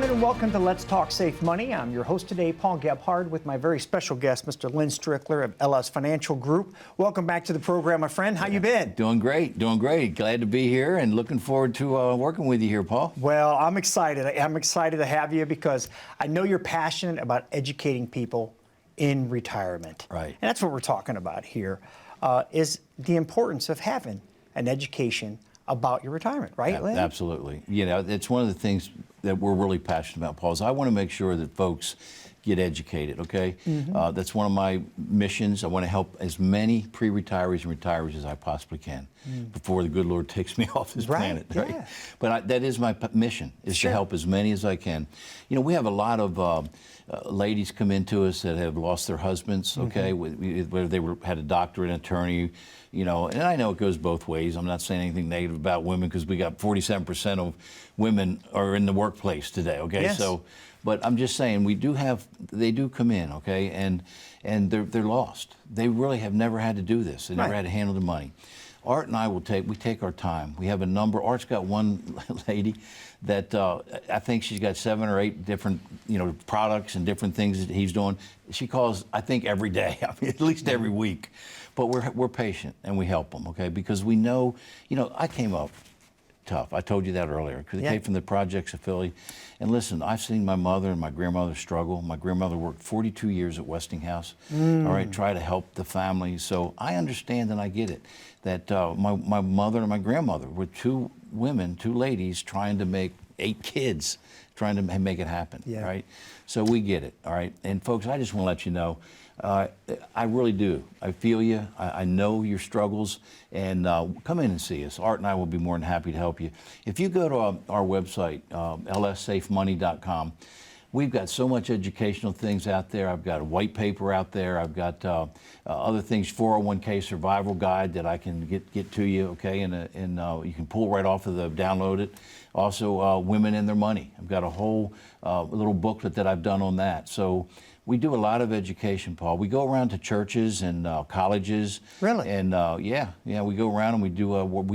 And welcome to Let's Talk Safe Money. I'm your host today, Paul Gebhard, with my very special guest, Mr. Lynn Strickler of LS Financial Group. Welcome back to the program, my friend. How you been? Doing great, doing great. Glad to be here and looking forward to working with you here, Paul. Well, I'm excited. I'm excited to have you because I know you're passionate about educating people in retirement. Right. And that's what we're talking about here, is the importance of having an education about your retirement, right, Lynn? Absolutely. You know, it's one of the things that we're really passionate about, Paul, is I want to make sure that folks get educated, okay? Mm-hmm. That's one of my missions. I want to help as many pre-retirees and retirees as I possibly can before the good Lord takes me off this planet, right? Yeah. But that is my mission, is to help as many as I can. You know, we have a lot of ladies come into us that have lost their husbands, okay, whether they had a doctor, an attorney, you know, and I know it goes both ways. I'm not saying anything negative about women because we got 47% of women are in the workplace today, okay? Yes. So, but I'm just saying they do come in, okay, and they're lost. They really have never had to do this. They never had to handle the money. Art and I we take our time. We have a number. Art's got one lady that I think she's got 7 or 8 different, you know, products and different things that he's doing. She calls, I think, every day, I mean, at least every week. But we're patient and we help them, okay? Because we know, you know, I came up tough. I told you that earlier, because I came from the projects of Philly. And listen, I've seen my mother and my grandmother struggle. My grandmother worked 42 years at Westinghouse, all right, try to help the family. So I understand and I get it, that my mother and my grandmother were 2 women, 2 ladies trying to make 8 kids, trying to make it happen, right? So we get it, all right? And folks, I just want to let you know, I really do. I feel you. I know your struggles. And come in and see us. Art and I will be more than happy to help you. If you go to our website, lssafemoney.com, we've got so much educational things out there. I've got a white paper out there. I've got other things, 401k survival guide that I can get to you, okay? And you can pull right off of download it. Also, Women and Their Money. I've got a whole little booklet that I've done on that. So we do a lot of education, Paul. We go around to churches and colleges. Really? And yeah, we go around and we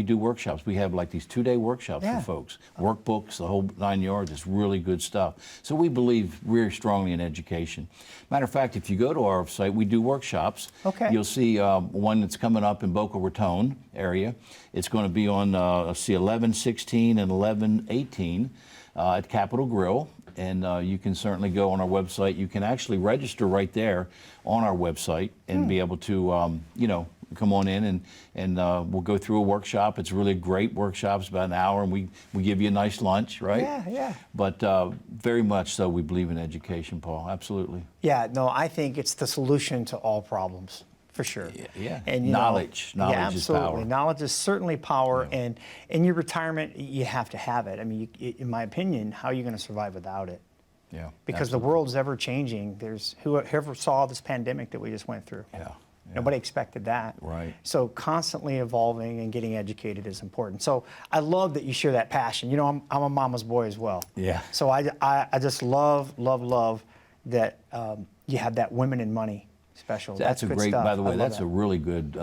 do workshops. We have like these 2-day workshops for folks. Workbooks, the whole 9 yards. It's really good stuff. So we believe very strongly in education. Matter of fact, if you go to our site, we do workshops. Okay. You'll see one that's coming up in Boca Raton area. It's going to be on, let's see, 11/16 and 11/18 at Capitol Grill. And you can certainly go on our website. You can actually register right there on our website and be able to, you know, come on in and we'll go through a workshop. It's really a great workshop. It's about an hour, and we give you a nice lunch, right? Yeah. But very much so, we believe in education, Paul. Absolutely. Yeah, no, I think it's the solution to all problems. For sure. Yeah. And knowledge is power. Knowledge is certainly power, and in your retirement, you have to have it. I mean, in my opinion, how are you going to survive without it? Yeah. Because the world's ever changing. Whoever saw this pandemic that we just went through. Yeah. Nobody expected that. Right. So constantly evolving and getting educated is important. So I love that you share that passion. You know, I'm a mama's boy as well. Yeah. So I just love that you have that Women in Money special. That's a great, stuff. by the way, that's a really good,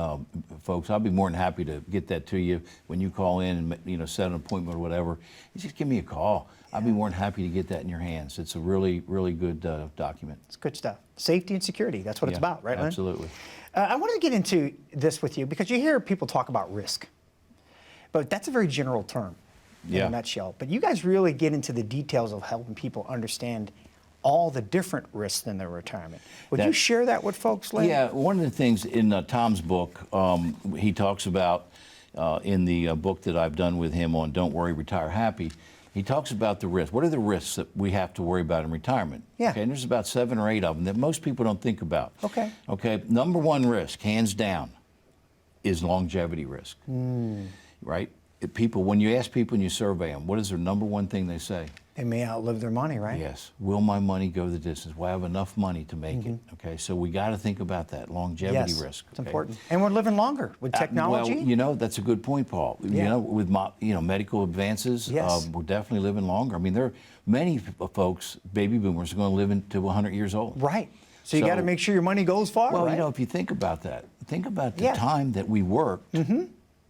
folks. I'll be more than happy to get that to you when you call in and, you know, set an appointment or whatever. You just give me a call. I'll be more than happy to get that in your hands. It's a really, really good document. It's good stuff. Safety and security, that's what it's about, right, Lynn? Absolutely. I wanted to get into this with you because you hear people talk about risk, but that's a very general term in a nutshell. But you guys really get into the details of helping people understand all the different risks in their retirement. Would you share that with folks, Lynn? Yeah, one of the things in Tom's book, he talks about in the book that I've done with him on Don't Worry, Retire Happy, he talks about the risks. What are the risks that we have to worry about in retirement? Yeah. Okay, and there's about 7 or 8 of them that most people don't think about. Okay. Okay, number 1 risk, hands down, is longevity risk, right? people, when you ask people and you survey them, what is their number one thing they say? They may outlive their money, right? Yes. Will my money go the distance? Will I have enough money to make it? Okay, so we got to think about that longevity risk. It's important. And we're living longer with technology. Well, you know, that's a good point, Paul. Yeah. You know, with medical advances, we're definitely living longer. I mean, there are many folks, baby boomers, are going to live into 100 years old. Right. So you got to make sure your money goes far. Well, right? you know, if you think about that, think about the time that we worked.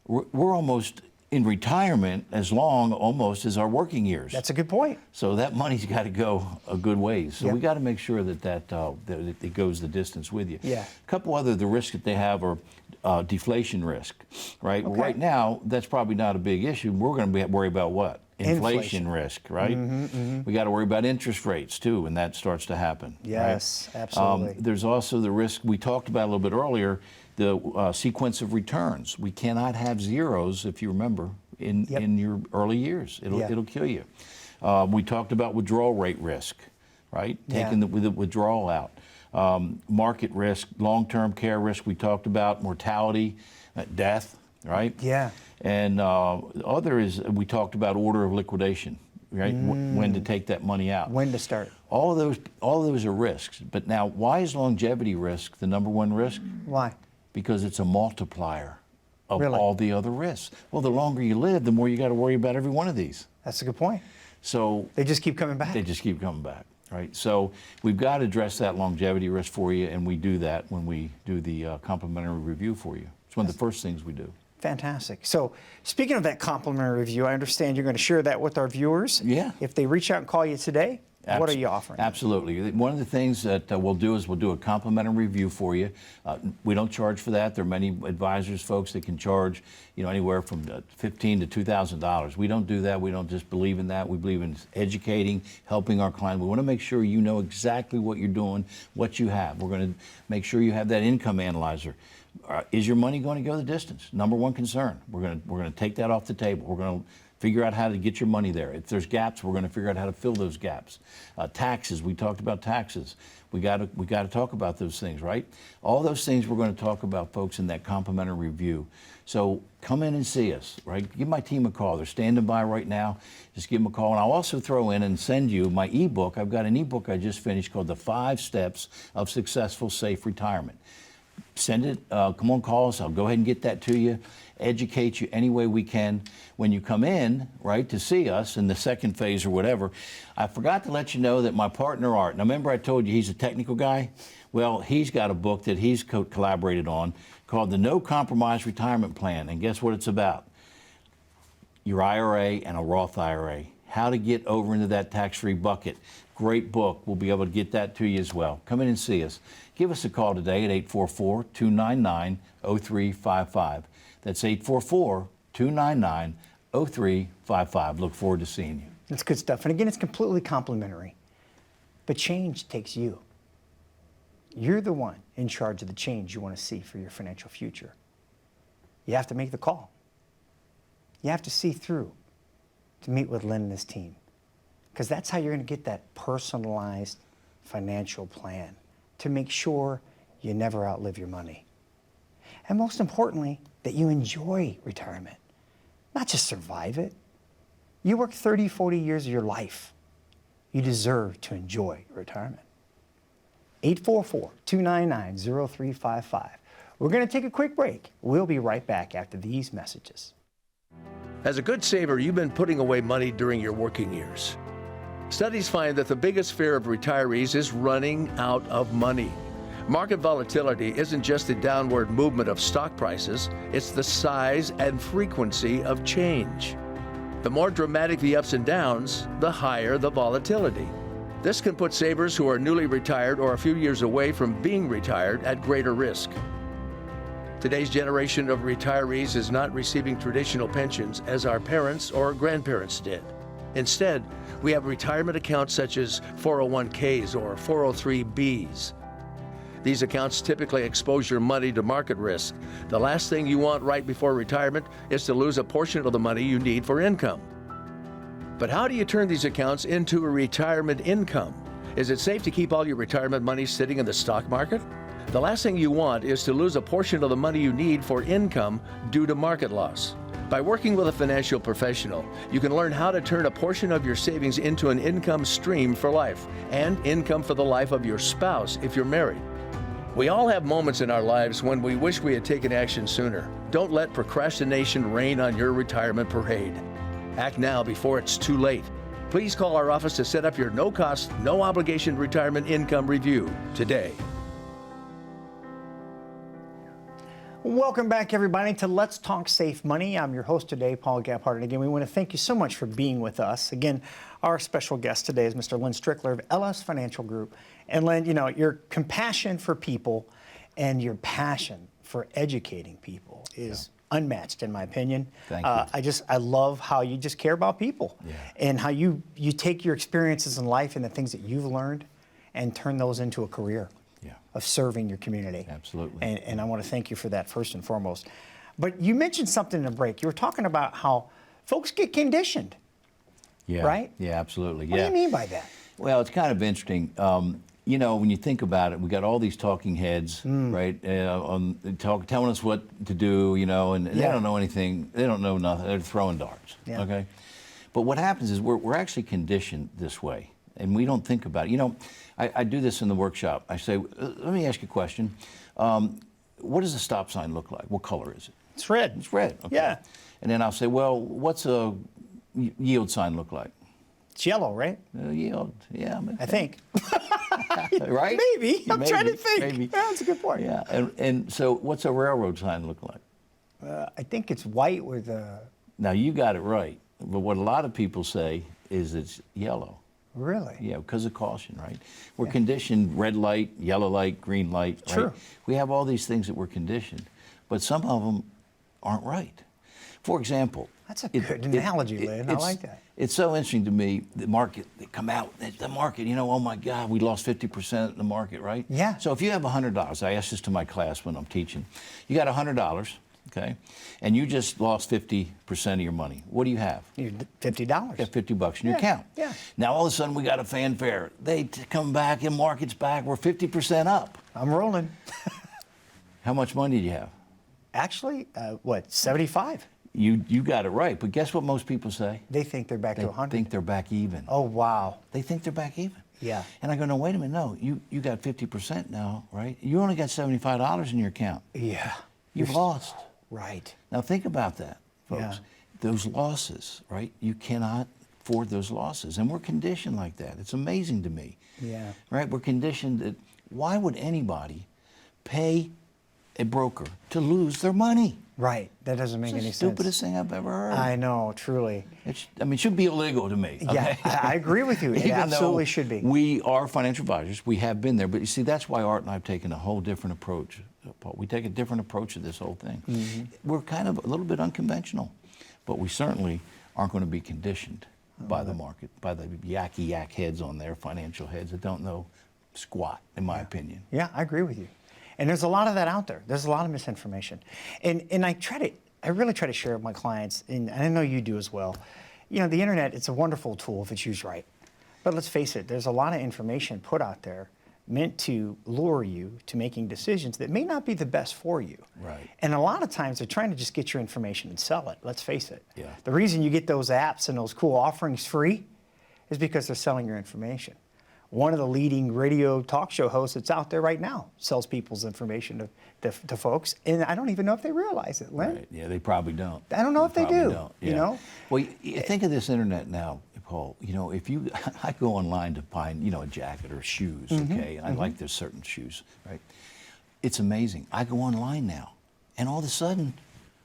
We're almost in retirement as long almost as our working years. That's a good point. So that money's got to go a good ways. So we got to make sure that it goes the distance with you. Yeah. A couple other the risks that they have are deflation risk, right? Okay. Right now, that's probably not a big issue. We're going to worry about what? Inflation risk, right? We got to worry about interest rates too, when that starts to happen. Yes, right? absolutely. There's also the risk we talked about a little bit earlier, the sequence of returns. We cannot have zeros, if you remember, in your early years. It'll kill you. We talked about withdrawal rate risk, right? Taking the withdrawal out. Market risk, long-term care risk. We talked about mortality, death, right? Yeah. And other is we talked about order of liquidation, right? When to take that money out. When to start. All of those are risks. But now, why is longevity risk the number one risk? Why? Because it's a multiplier of Really? all the other risks. Well, the longer you live, the more you got to worry about every one of these. That's a good point. So they just keep coming back. They just keep coming back, right? So we've got to address that longevity risk for you, and we do that when we do the complimentary review for you. It's one of the first things we do. Fantastic. So speaking of that complimentary review, I understand you're going to share that with our viewers. Yeah. If they reach out and call you today, what are you offering? Absolutely. One of the things that we'll do is we'll do a complimentary review for you. We don't charge for that. There are many advisors, folks, that can charge, anywhere from $1,500 to $2,000. We don't do that. We don't just believe in that. We believe in educating, helping our client. We want to make sure you know exactly what you're doing, what you have. We're going to make sure you have that income analyzer. Is your money going to go the distance? Number one concern. We're going to take that off the table. We're going to figure out how to get your money there. If there's gaps, we're going to figure out how to fill those gaps. Taxes, we talked about taxes. We got to talk about those things, right? All those things we're going to talk about, folks, in that complimentary review. So come in and see us, right? Give my team a call. They're standing by right now. Just give them a call. And I'll also throw in and send you my ebook. I've got an ebook I just finished called The 5 Steps of Successful Safe Retirement. Send it, come on, call us. I'll go ahead and get that to you, educate you any way we can. When you come in, right, to see us in the second phase or whatever, I forgot to let you know that my partner, Art, now remember I told you he's a technical guy? Well, he's got a book that he's collaborated on called The No Compromise Retirement Plan. And guess what it's about? Your IRA and a Roth IRA. How to get over into that tax-free bucket. Great book. We'll be able to get that to you as well. Come in and see us. Give us a call today at 844-299-0355. That's 844-299-0355. Look forward to seeing you. That's good stuff. And again, it's completely complimentary. But change takes you. You're the one in charge of the change you want to see for your financial future. You have to make the call. You have to see through to meet with Lynn and his team. Because that's how you're going to get that personalized financial plan to make sure you never outlive your money. And most importantly, that you enjoy retirement, not just survive it. You work 30, 40 years of your life. You deserve to enjoy retirement. 844-299-0355. We're going to take a quick break. We'll be right back after these messages. As a good saver, you've been putting away money during your working years. Studies find that the biggest fear of retirees is running out of money. Market volatility isn't just the downward movement of stock prices, it's the size and frequency of change. The more dramatic the ups and downs, the higher the volatility. This can put savers who are newly retired or a few years away from being retired at greater risk. Today's generation of retirees is not receiving traditional pensions as our parents or grandparents did. Instead, we have retirement accounts such as 401ks or 403bs. These accounts typically expose your money to market risk. The last thing you want right before retirement is to lose a portion of the money you need for income. But how do you turn these accounts into a retirement income? Is it safe to keep all your retirement money sitting in the stock market? The last thing you want is to lose a portion of the money you need for income due to market loss. By working with a financial professional, you can learn how to turn a portion of your savings into an income stream for life and income for the life of your spouse if you're married. We all have moments in our lives when we wish we had taken action sooner. Don't let procrastination reign on your retirement parade. Act now before it's too late. Please call our office to set up your no-cost, no-obligation retirement income review today. Welcome back, everybody, to Let's Talk Safe Money. I'm your host today, 𝗶𝗷𝗫𝗂, and again, we want to thank you so much for being with us. Again, our special guest today is Mr. Len Strickler of LS Financial Group. And Len, you know, your compassion for people and your passion for educating people is unmatched, in my opinion. Thank you. I love how you just care about people and how you take your experiences in life and the things that you've learned and turn those into a career of serving your community. Absolutely. And I want to thank you for that first and foremost. But you mentioned something in the break. You were talking about how folks get conditioned. Yeah. Right? Yeah, absolutely. What do you mean by that? Well, it's kind of interesting. You know, when you think about it, we got all these talking heads, right, telling us what to do, you know, and they don't know anything. They don't know nothing. They're throwing darts, okay? But what happens is we're actually conditioned this way, and we don't think about it. You know, I do this in the workshop. I say, let me ask you a question. What does a stop sign look like? What color is it? It's red. It's red, okay. Yeah. And then I'll say, well, what's a yield sign look like? It's yellow, right? Yield, yeah. I think. Right? Maybe. I'm trying to think. Maybe. Yeah, that's a good point. Yeah, and so what's a railroad sign look like? I think it's white with a... Now, you got it right. But what a lot of people say is it's yellow. Really? Yeah, because of caution, right? We're conditioned red light, yellow light, green light. Right? True. We have all these things that we're conditioned, but some of them aren't right. For example... That's a good analogy, Lynn. I like that. It's so interesting to me, the market, they come out, the market, you know, oh my God, we lost 50% in the market, right? Yeah. So if you have $100, I ask this to my class when I'm teaching, you got $100, okay, and you just lost 50% of your money. What do you have? You're $50. You have $50 in your account. Yeah. Now all of a sudden we got a fanfare. They come back and market's back, we're 50% up. I'm rolling. How much money do you have? Actually, what, 75? You got it right, but guess what most people say? They think they're back to 100. They think they're back even. Oh, wow. They think they're back even. Yeah. And I go, no, wait a minute, no, you got 50% now, right? You only got $75 in your account. Yeah. You've lost. Right. Now think about that, folks. Yeah. Those losses, right? You cannot afford those losses. And we're conditioned like that. It's amazing to me. Yeah. Right? We're conditioned that why would anybody pay a broker to lose their money? Right. That doesn't make any It's the sense. stupidest thing I've ever heard. I know, truly. It should be illegal to me. Yeah, Okay? I agree with you. It Even absolutely though should be. We are financial advisors. We have been there. But you see, that's why Art and I have taken a whole different approach. Paul. We take a different approach to this whole thing. We're kind of a little bit unconventional, but we certainly aren't going to be conditioned by the market, by the yak heads on there, financial heads that don't know squat, in my opinion. Yeah, I agree with you. And there's a lot of that out there. There's a lot of misinformation. And I really try to share with my clients, and I know you do as well. You know, the internet, it's a wonderful tool if it's used right. But let's face it, there's a lot of information put out there meant to lure you to making decisions that may not be the best for you. Right. And a lot of times they're trying to just get your information and sell it. Let's face it. Yeah. The reason you get those apps and those cool offerings free is because they're selling your information. One of the leading radio talk show hosts that's out there right now sells people's information to folks, and I don't even know if they realize it, Len. Right. Yeah, they probably don't. I don't know if they do. Don't. You know? Well, you think of this internet now, Paul. You know, if you, I go online to find, you know, a jacket or shoes, okay? And I like there's certain shoes, right? It's amazing. I go online now, and all of a sudden,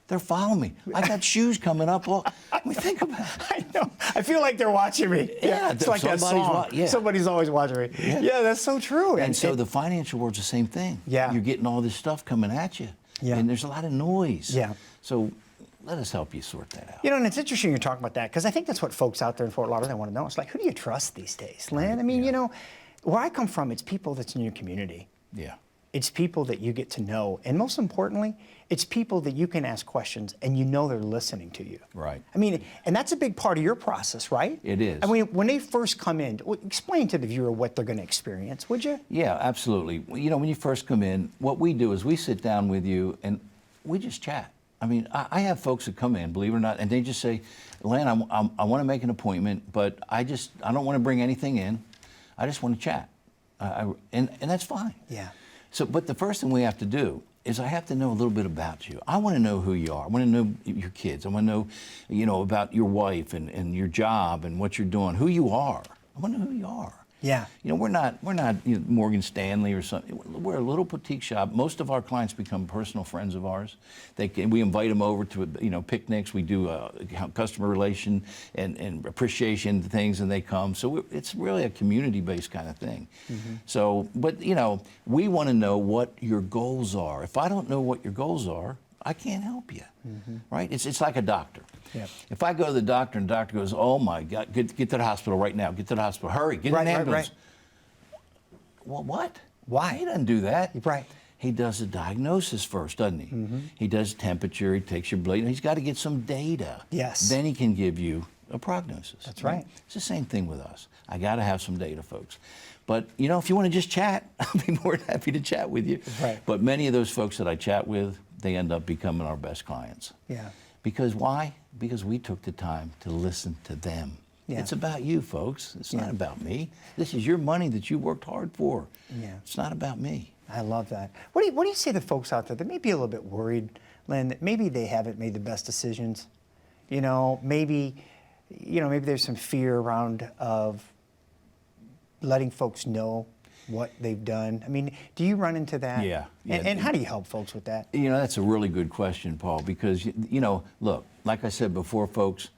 they're following me. I got shoes coming up. Well, I mean, think about it. I know. I feel like they're watching me. Yeah, it's like that song. Somebody's always watching me. Yeah, that's so true. And so the financial world's the same thing. Yeah. You're getting all this stuff coming at you. Yeah. And there's a lot of noise. Yeah. So let us help you sort that out. You know, and it's interesting you're talking about that, because I think that's what folks out there in Fort Lauderdale want to know. It's like, who do you trust these days, Len? I mean, you know, where I come from, it's people that's in your community. Yeah. It's people that you get to know. And most importantly, it's people that you can ask questions and you know they're listening to you. Right. I mean, and that's a big part of your process, right? It is. I mean, when they first come in, explain to the viewer what they're going to experience, would you? Yeah, absolutely. You know, when you first come in, what we do is we sit down with you and we just chat. I mean, I have folks that come in, believe it or not, and they just say, Len, I want to make an appointment, but I don't want to bring anything in. I just want to chat. And that's fine. Yeah. So, but the first thing we have to do is I have to know a little bit about you. I want to know who you are. I want to know your kids. I want to know, about your wife and your job and what you're doing, who you are. I want to know who you are. Yeah. We're not Morgan Stanley or something. We're a little boutique shop. Most of our clients become personal friends of ours. We invite them over to picnics. We do customer relation and appreciation things, and they come. So it's really a community-based kind of thing. Mm-hmm. So, but we want to know what your goals are. If I don't know what your goals are, I can't help you, right? It's like a doctor. Yep. If I go to the doctor and the doctor goes, oh my God, get to the hospital right now, get to the hospital, hurry, get in an ambulance. Right. Well, what? Why? He doesn't do that. Right. He does a diagnosis first, doesn't he? Mm-hmm. He does temperature, he takes your blood, he's got to get some data. Yes. Then he can give you a prognosis. That's right. It's the same thing with us. I got to have some data, folks. But, if you want to just chat, I'll be more than happy to chat with you. Right. But many of those folks that I chat with, they end up becoming our best clients. Yeah. Because why? Because we took the time to listen to them. Yeah. It's about you, folks. It's not about me. This is your money that you worked hard for. Yeah. It's not about me. I love that. What do you say to folks out there that may be a little bit worried, Len, that maybe they haven't made the best decisions? Maybe there's some fear around of letting folks know what they've done. I mean, do you run into that? Yeah. And how do you help folks with that? That's a really good question, Paul, because, look, like I said before, folks,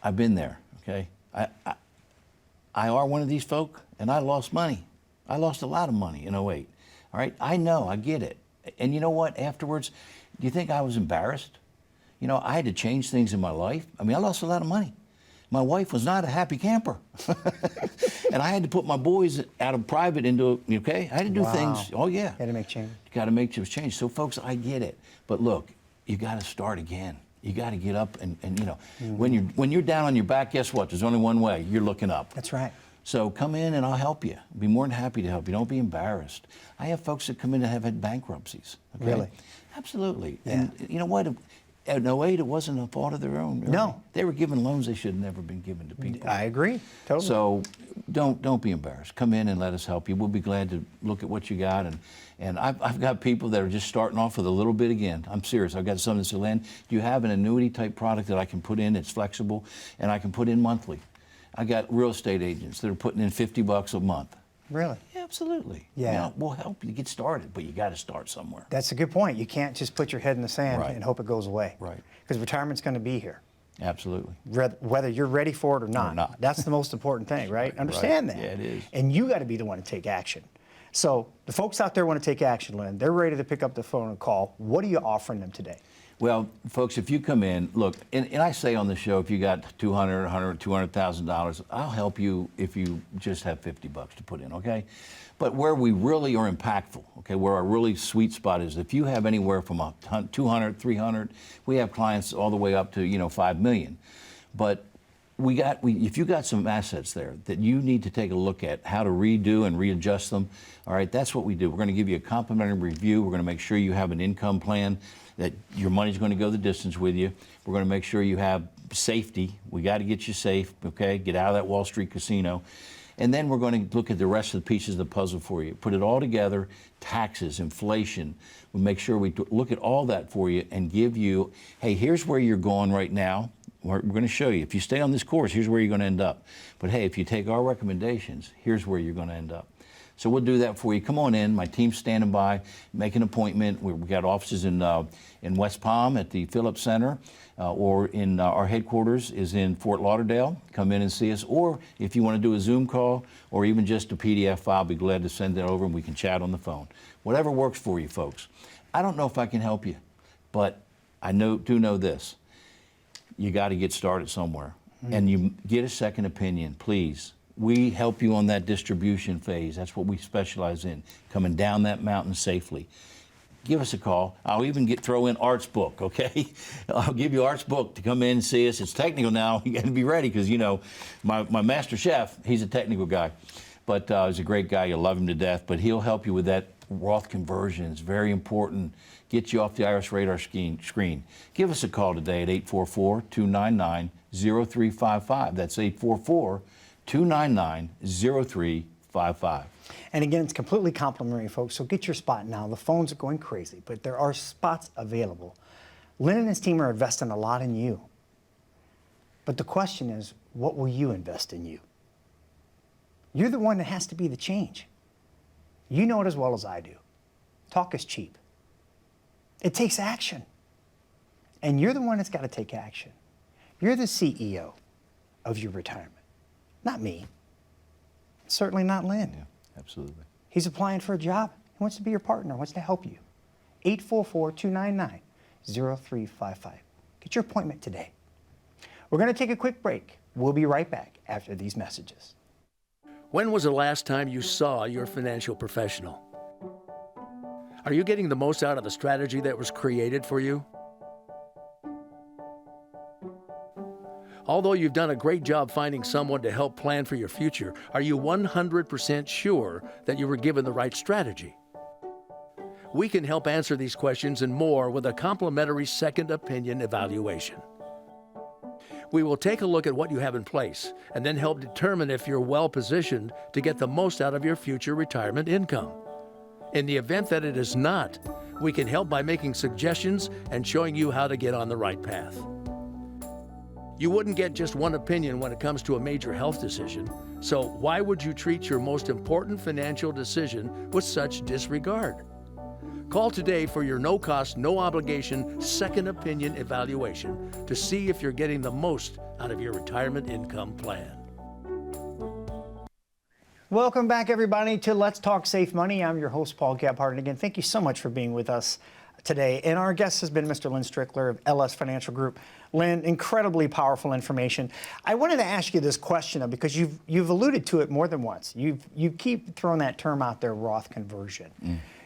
I've been there, okay? I are one of these folk, and I lost money. I lost a lot of money in '08, all right? I know, I get it. And you know what, afterwards, do you think I was embarrassed? I had to change things in my life. I mean, I lost a lot of money. My wife was not a happy camper. And I had to put my boys out of private into, okay? I had to do things. Oh, yeah. Got to make change. Got to make change. So, folks, I get it. But look, you got to start again. You got to get up and when you're down on your back, guess what? There's only one way. You're looking up. That's right. So come in and I'll help you. I'll be more than happy to help you. Don't be embarrassed. I have folks that come in and have had bankruptcies. Okay? Really? Absolutely. Yeah. And you know what? In '08, it wasn't a fault of their own. Really. No. They were given loans they should have never been given to people. I agree. Totally. So don't be embarrassed. Come in and let us help you. We'll be glad to look at what you got. And I've got people that are just starting off with a little bit again. I'm serious. I've got some that say, Len, do you have an annuity type product that I can put in? It's flexible and I can put in monthly. I got real estate agents that are putting in $50 a month. Really? Yeah, absolutely. Yeah. We'll help you get started, but you got to start somewhere. That's a good point. You can't just put your head in the sand Right. and hope it goes away. Right. Because retirement's going to be here. Absolutely. Whether you're ready for it or not. Or not. That's the most important thing, right? Understand that. Yeah, it is. And you got to be the one to take action. So the folks out there want to take action, Len. They're ready to pick up the phone and call. What are you offering them today? Well, folks, if you come in, look, and I say on the show, if you got $200, $100, $200,000, I'll help you if you just have $50 to put in, okay? But where we really are impactful, okay, where our really sweet spot is, if you have anywhere from 200, 300, we have clients all the way up to, 5 million. But if you got some assets there that you need to take a look at how to redo and readjust them, all right, that's what we do. We're going to give you a complimentary review. We're going to make sure you have an income plan, that your money's going to go the distance with you. We're going to make sure you have safety. We got to get you safe, okay? Get out of that Wall Street casino. And then we're going to look at the rest of the pieces of the puzzle for you. Put it all together, taxes, inflation. We make sure we look at all that for you and give you, hey, here's where you're going right now. We're going to show you. If you stay on this course, here's where you're going to end up. But hey, if you take our recommendations, here's where you're going to end up. So we'll do that for you. Come on in. My team's standing by. Make an appointment. We've got offices in West Palm at the Phillips Center, or in our headquarters is in Fort Lauderdale. Come in and see us. Or if you want to do a Zoom call or even just a PDF file, I'll be glad to send that over and we can chat on the phone. Whatever works for you, folks. I don't know if I can help you, but I do know this. You got to get started somewhere. And you get a second opinion, please. We help you on that distribution phase. That's what we specialize in, coming down that mountain safely. Give us a call. I'll even throw in Art's book, okay? I'll give you Art's book to come in and see us. It's technical now. You got to be ready because, my master chef, he's a technical guy. But he's a great guy. You'll love him to death. But he'll help you with that Roth conversion is very important. Get you off the IRS radar screen. Give us a call today at 844-299-0355. That's 844-299-0355. And again, it's completely complimentary, folks, so get your spot now. The phones are going crazy, but there are spots available. Lynn and his team are investing a lot in you. But the question is, what will you invest in you? You're the one that has to be the change. You know it as well as I do. Talk is cheap. It takes action. And you're the one that's got to take action. You're the CEO of your retirement, not me. Certainly not Lynn. Yeah, absolutely. He's applying for a job. He wants to be your partner, wants to help you. 844-299-0355. Get your appointment today. We're going to take a quick break. We'll be right back after these messages. When was the last time you saw your financial professional? Are you getting the most out of the strategy that was created for you? Although you've done a great job finding someone to help plan for your future, are you 100% sure that you were given the right strategy? We can help answer these questions and more with a complimentary second opinion evaluation. We will take a look at what you have in place and then help determine if you're well positioned to get the most out of your future retirement income. In the event that it is not, we can help by making suggestions and showing you how to get on the right path. You wouldn't get just one opinion when it comes to a major health decision, so why would you treat your most important financial decision with such disregard? Call today for your no-cost, no-obligation second opinion evaluation to see if you're getting the most out of your retirement income plan. Welcome back, everybody, to Let's Talk Safe Money. I'm your host, 𝗶𝗀𝗲. And again, thank you so much for being with us today. And our guest has been Mr. Lynn Strickler of LS Financial Group. Lynn, incredibly powerful information. I wanted to ask you this question because you've alluded to it more than once. You keep throwing that term out there, Roth conversion.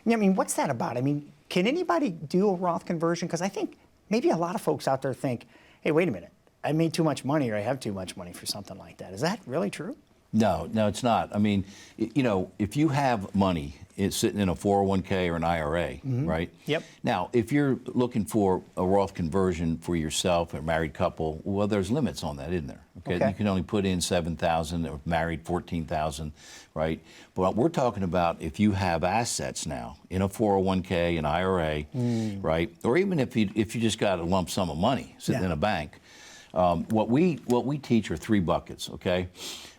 I mean, what's that about? I mean, can anybody do a Roth conversion? Because I think maybe a lot of folks out there think, hey, wait a minute, I made too much money or I have too much money for something like that. Is that really true? No, it's not. I mean, you know, if you have money, it's sitting in a 401k or an IRA, right? Yep. Now, if you're looking for a Roth conversion for yourself or a married couple, well, there's limits on that, isn't there? Okay. You can only put in $7,000 or married $14,000, right? But we're talking about if you have assets now in a 401k, an IRA, right? Or even if you just got a lump sum of money sitting in a bank. What we teach are three buckets, okay?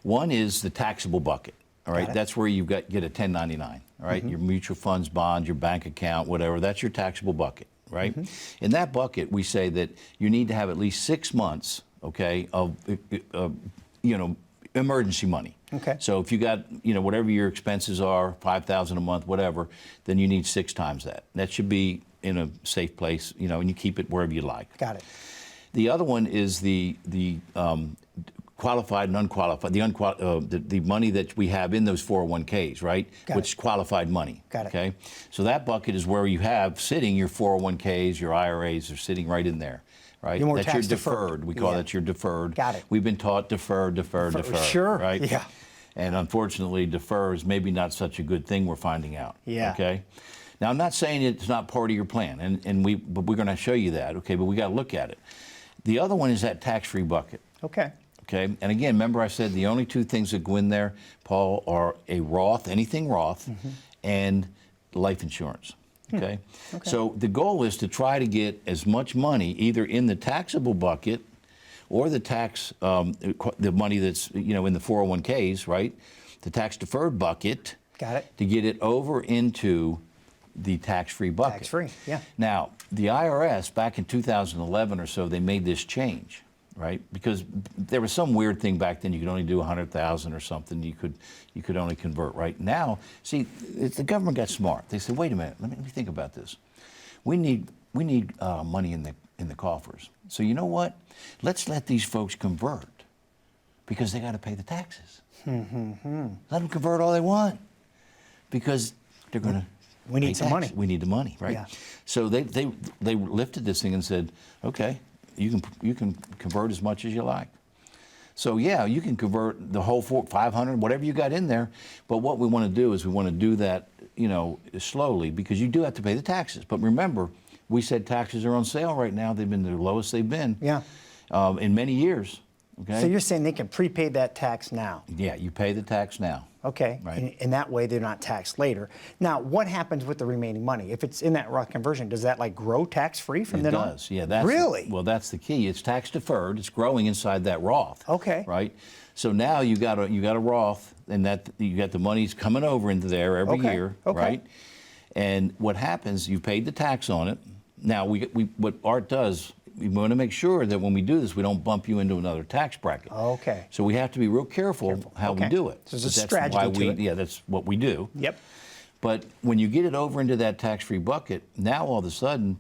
One is the taxable bucket, all right? That's where you get a 1099, all right? Your mutual funds, bonds, your bank account, whatever, that's your taxable bucket, right? In that bucket, we say that you need to have at least 6 months, okay, of, you know, emergency money. Okay. So if you got, you know, whatever your expenses are, $5,000 a month, whatever, then you need 6 times that. That should be in a safe place, you know, and you keep it wherever you like. Got it. The other one is the qualified and unqualified, the money that we have in those 401ks, right? Which is qualified money. Got it. Okay? So that bucket is where you have sitting your 401ks, your IRAs are sitting right in there, right? You're more That's tax your deferred. We call that your deferred. Got it. We've been taught defer. Sure. Right? Yeah. And unfortunately, defer is maybe not such a good thing, we're finding out. Yeah. Okay? Now, I'm not saying it's not part of your plan, but we're going to show you that, okay? But we got to look at it. The other one is that tax-free bucket. Okay. Okay, and again, remember I said the only two things that go in there, Paul, are a Roth, anything Roth, and life insurance. Okay? So the goal is to try to get as much money either in the taxable bucket or the the money that's, you know, in the 401ks, right? The tax deferred bucket. Got it. To get it over into the tax-free bucket. Tax-free, yeah. Now, the IRS, back in 2011 or so, they made this change, right? Because there was some weird thing back then. You could only do 100,000 or something. You could only convert, right? Now, see, the government got smart. They said, wait a minute, let me think about this. We need money in the coffers. So you know what? Let's let these folks convert because they got to pay the taxes. Let them convert all they want because they're going to. We need some money. We need the money, right? Yeah. So they lifted this thing and said, okay, you can convert as much as you like. So yeah, you can convert the whole 500, whatever you got in there. But what we want to do is we want to do that, you know, slowly, because you do have to pay the taxes. But remember, we said taxes are on sale right now. They've been the lowest they've been in many years. Okay. So you're saying they can prepay that tax now? Yeah, you pay the tax now. Okay, right. And that way they're not taxed later. Now, what happens with the remaining money? If it's in that Roth conversion, does that like grow tax-free from then on? It does, yeah. Really? Well, that's the key. It's tax deferred. It's growing inside that Roth. Okay. Right? So now you got a Roth, and that you got the money's coming over into there every year, right? And what happens, you paid the tax on it. Now, what Art does, we want to make sure that when we do this, we don't bump you into another tax bracket. Okay. So we have to be real careful how we do it. So there's a strategy to it. Yeah, that's what we do. Yep. But when you get it over into that tax-free bucket, now all of a sudden,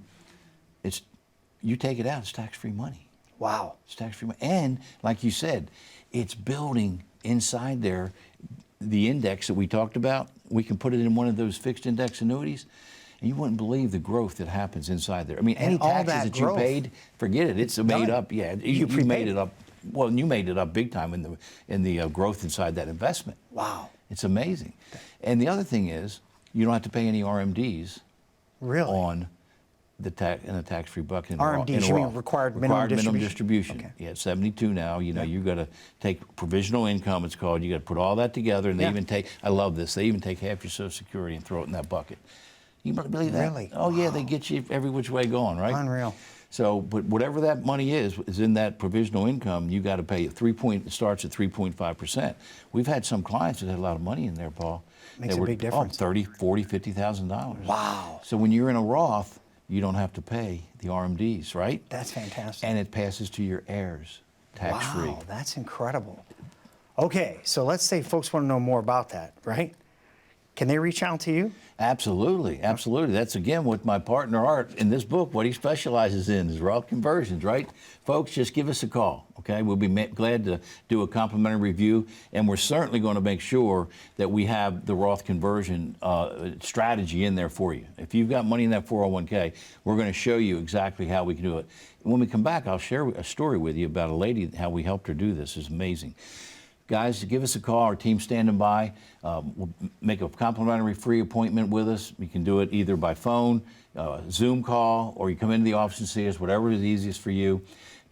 you take it out, it's tax-free money. Wow. It's tax-free money. And like you said, it's building inside there the index that we talked about. We can put it in one of those fixed index annuities. And you wouldn't believe the growth that happens inside there. I mean, any taxes that you paid, forget it. It's made up. Yeah, you made it up. Well, you made it up big time in the growth inside that investment. Wow, it's amazing. And the other thing is, you don't have to pay any RMDs. Really? On the tax-free bucket. RMDs, you mean required minimum distribution? Okay. Yeah, 72 now. You know, you got to take provisional income. It's called. You got to put all that together, and they even take. I love this. They even take half your Social Security and throw it in that bucket. You believe that? Really? Oh, yeah, they get you every which way going, right? Unreal. So, but whatever that money is in that provisional income, you got to pay it starts at 3.5%. We've had some clients that had a lot of money in there, Paul. Makes a big difference. $30,000, $40,000, $50,000. Wow. So when you're in a Roth, you don't have to pay the RMDs, right? That's fantastic. And it passes to your heirs, tax-free. Wow, that's incredible. Okay, so let's say folks want to know more about that, right? Can they reach out to you? Absolutely, absolutely. That's, again, what my partner Art, in this book, what he specializes in is Roth conversions, right? Folks, just give us a call, okay? We'll be glad to do a complimentary review, and we're certainly going to make sure that we have the Roth conversion strategy in there for you. If you've got money in that 401k, we're going to show you exactly how we can do it. When we come back, I'll share a story with you about a lady, how we helped her do this. It's amazing. Guys, give us a call. Our team's standing by. We'll make a complimentary free appointment with us. You can do it either by phone, Zoom call, or you come into the office and see us, whatever is easiest for you.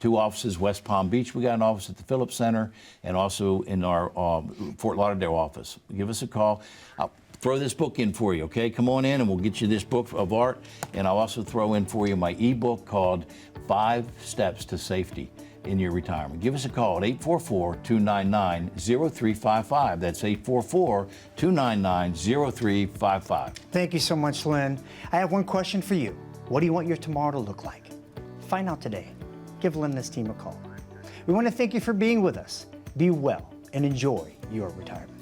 2 offices, West Palm Beach. We got an office at the Phillips Center and also in our Fort Lauderdale office. Give us a call. I'll throw this book in for you, okay? Come on in and we'll get you this book of Art. And I'll also throw in for you my ebook called 5 Steps to Safety in your retirement. Give us a call at 844-299-0355. That's 844-299-0355. Thank you so much, Lynn. I have one question for you. What do you want your tomorrow to look like? Find out today. Give Lynn and his team a call. We want to thank you for being with us. Be well and enjoy your retirement.